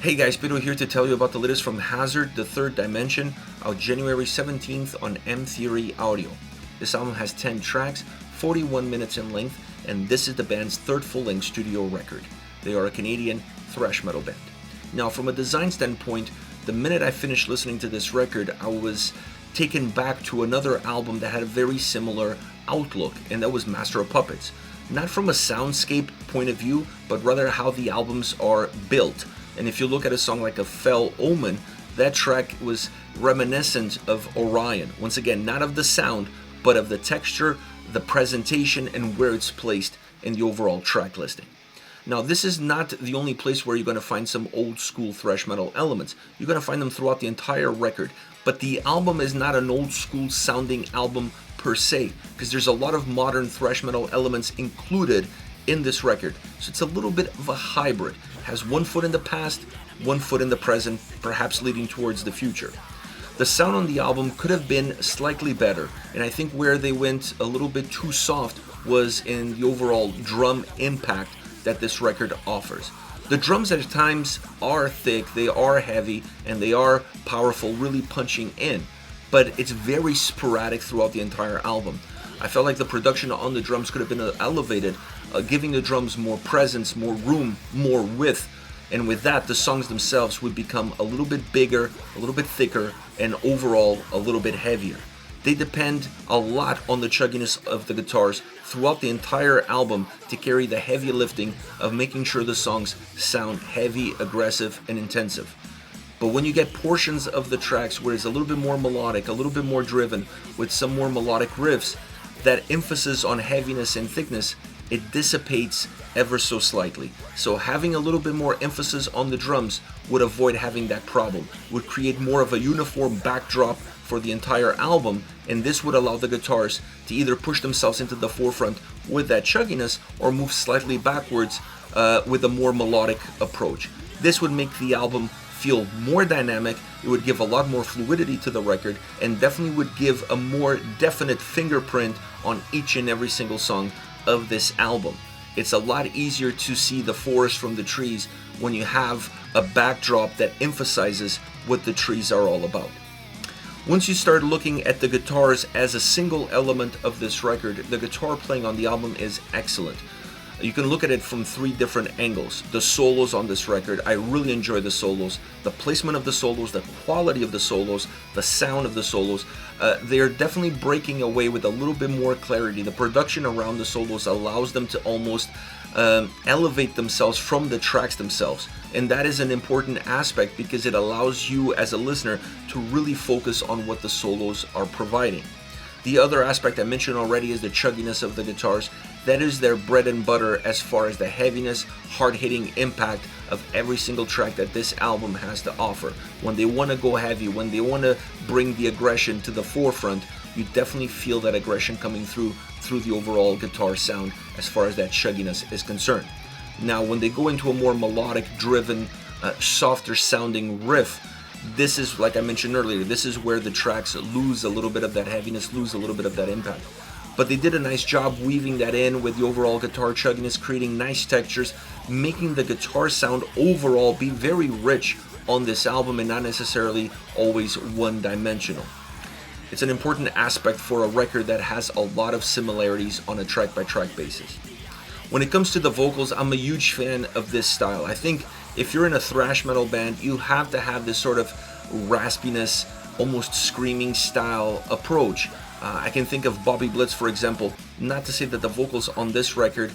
Hey guys, Bido here to tell you about the latest from Hazzerd, the Third Dimension, out January 17th on M-Theory Audio. This album has 10 tracks, 41 minutes in length, and this is the band's third full-length studio record. They are a Canadian thrash metal band. Now, from a design standpoint, the minute I finished listening to this record, I was taken back to another album that had a very similar outlook, and that was Master of Puppets. Not from a soundscape point of view, but rather how the albums are built. And if you look at a song like a Fell Omen, that track was reminiscent of Orion. Once again, not of the sound, but of the texture, the presentation, and where it's placed in the overall track listing. Now, this is not the only place where you're going to find some old school thrash metal elements. You're going to find them throughout the entire record. But the album is not an old school sounding album per se, because there's a lot of modern thrash metal elements included in this record. So it's a little bit of a hybrid. Has one foot in the past, one foot in the present, perhaps leading towards the future. The sound on the album could have been slightly better, and I think where they went a little bit too soft was in the overall drum impact that this record offers. The drums at times are thick, they are heavy, and they are powerful, really punching in, but it's very sporadic throughout the entire album. I felt like the production on the drums could have been elevated, giving the drums more presence, more room, more width, and with that the songs themselves would become a little bit bigger, a little bit thicker, and overall a little bit heavier. They depend a lot on the chugginess of the guitars throughout the entire album to carry the heavy lifting of making sure the songs sound heavy, aggressive, and intensive. But when you get portions of the tracks where it's a little bit more melodic, a little bit more driven, with some more melodic riffs, that emphasis on heaviness and thickness, it dissipates ever so slightly. So having a little bit more emphasis on the drums would avoid having that problem, would create more of a uniform backdrop for the entire album, and this would allow the guitars to either push themselves into the forefront with that chugginess or move slightly backwards with a more melodic approach. This would make the album feel more dynamic, it would give a lot more fluidity to the record, and definitely would give a more definite fingerprint on each and every single song of this album. It's a lot easier to see the forest from the trees when you have a backdrop that emphasizes what the trees are all about. Once you start looking at the guitars as a single element of this record, the guitar playing on the album is excellent. You can look at it from three different angles. The solos on this record, I really enjoy the solos. The placement of the solos, the quality of the solos, the sound of the solos, they're definitely breaking away with a little bit more clarity. The production around the solos allows them to almost elevate themselves from the tracks themselves. And that is an important aspect because it allows you as a listener to really focus on what the solos are providing. The other aspect I mentioned already is the chugginess of the guitars. That is their bread and butter as far as the heaviness, hard-hitting impact of every single track that this album has to offer. When they want to go heavy, when they want to bring the aggression to the forefront, you definitely feel that aggression coming through the overall guitar sound as far as that chugginess is concerned. Now, when they go into a more melodic, driven, softer sounding riff, this is, like I mentioned earlier, this is where the tracks lose a little bit of that heaviness, lose a little bit of that impact. But they did a nice job weaving that in with the overall guitar chugginess, creating nice textures, making the guitar sound overall be very rich on this album and not necessarily always one-dimensional. It's an important aspect for a record that has a lot of similarities on a track-by-track basis. When it comes to the vocals, I'm a huge fan of this style. I think if you're in a thrash metal band, you have to have this sort of raspiness, almost screaming style approach. I can think of Bobby Blitz, for example. Not to say that the vocals on this record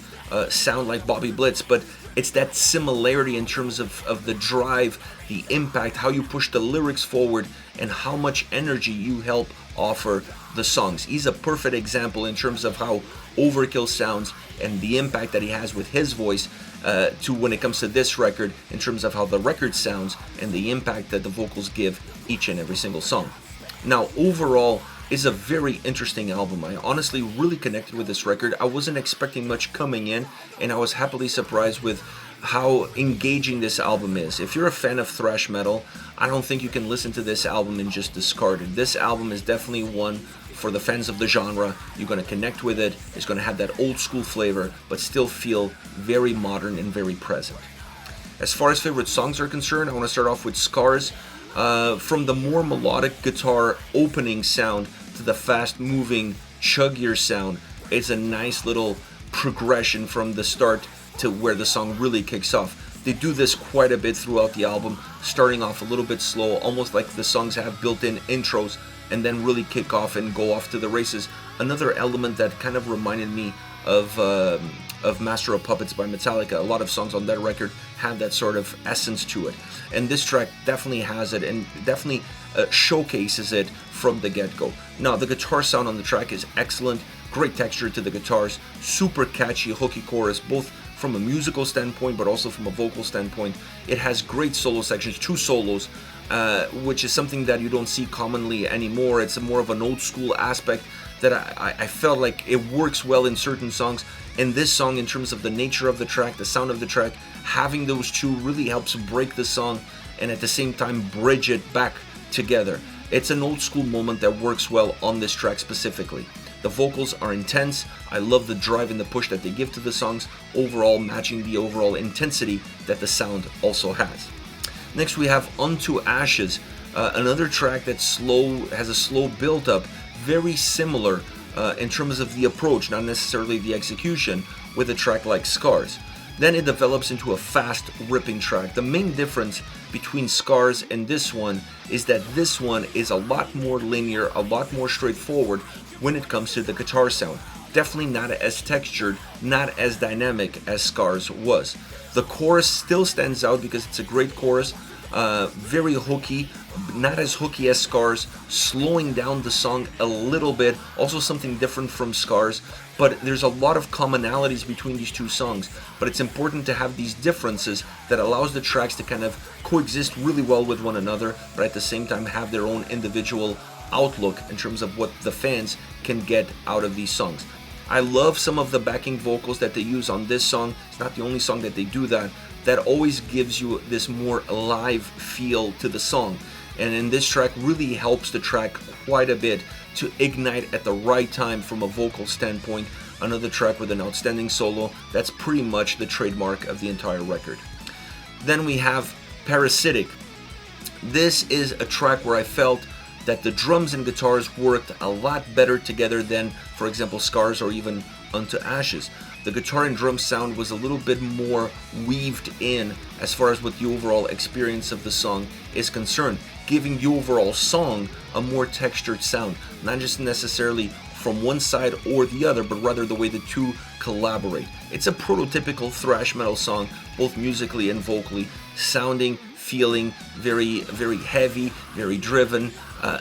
sound like Bobby Blitz, but it's that similarity in terms of the drive, the impact, how you push the lyrics forward, and how much energy you help offer the songs. He's a perfect example in terms of how Overkill sounds and the impact that he has with his voice to when it comes to this record in terms of how the record sounds and the impact that the vocals give each and every single song. Now, overall, it's a very interesting album. I honestly really connected with this record. I wasn't expecting much coming in, and I was happily surprised with how engaging this album is. If you're a fan of thrash metal, I don't think you can listen to this album and just discard it. This album is definitely one for the fans of the genre. You're going to connect with it. It's going to have that old school flavor, but still feel very modern and very present. As far as favorite songs are concerned, I want to start off with Scars. From the more melodic guitar opening sound to the fast-moving chuggier sound, it's a nice little progression from the start to where the song really kicks off. They do this quite a bit throughout the album, starting off a little bit slow, almost like the songs have built-in intros, and then really kick off and go off to the races. Another element that kind of reminded me of Master of Puppets by Metallica. A lot of songs on that record have that sort of essence to it, and this track definitely has it, and definitely showcases it from the get-go. Now, the guitar sound on the track is excellent, great texture to the guitars, super catchy hooky chorus, both from a musical standpoint but also from a vocal standpoint. It has great solo sections, 2 solos, which is something that you don't see commonly anymore. It's more of an old school aspect that I felt like it works well in certain songs. And this song, in terms of the nature of the track, the sound of the track, having those 2 really helps break the song and at the same time bridge it back together. It's an old school moment that works well on this track specifically. The vocals are intense. I love the drive and the push that they give to the songs, overall matching the overall intensity that the sound also has. Next we have Unto Ashes, another track that's slow, has a slow build up, very similar in terms of the approach, not necessarily the execution, with a track like Scars. Then it develops into a fast, ripping track. The main difference between Scars and this one is that this one is a lot more linear, a lot more straightforward when it comes to the guitar sound. Definitely not as textured, not as dynamic as Scars was. The chorus still stands out because it's a great chorus, very hooky, not as hooky as Scars, slowing down the song a little bit, also something different from Scars, but there's a lot of commonalities between these 2 songs, but it's important to have these differences that allows the tracks to kind of coexist really well with one another, but at the same time have their own individual outlook in terms of what the fans can get out of these songs. I love some of the backing vocals that they use on this song. It's not the only song that they do that. That always gives you this more live feel to the song. And in this track really helps the track quite a bit to ignite at the right time from a vocal standpoint. Another track with an outstanding solo. That's pretty much the trademark of the entire record. Then we have Parasitic. This is a track where I felt that the drums and guitars worked a lot better together than, for example, Scars or even Unto Ashes. The guitar and drum sound was a little bit more weaved in as far as what the overall experience of the song is concerned, giving the overall song a more textured sound, not just necessarily from one side or the other, but rather the way the 2 collaborate. It's a prototypical thrash metal song, both musically and vocally, sounding, feeling very, very heavy, very driven,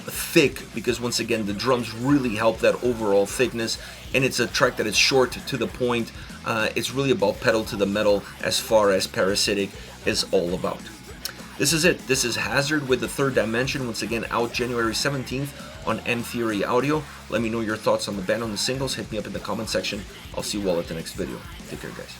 thick, because once again the drums really help that overall thickness, and it's a track that is short to the point. It's really about pedal to the metal as far as Parasitic is all about. This is it. This is Hazzerd with the Third Dimension, once again out January 17th on M-Theory Audio. Let me know your thoughts on the band, on the singles. Hit me up in the comment section. I'll see you all at the next video. Take care, guys.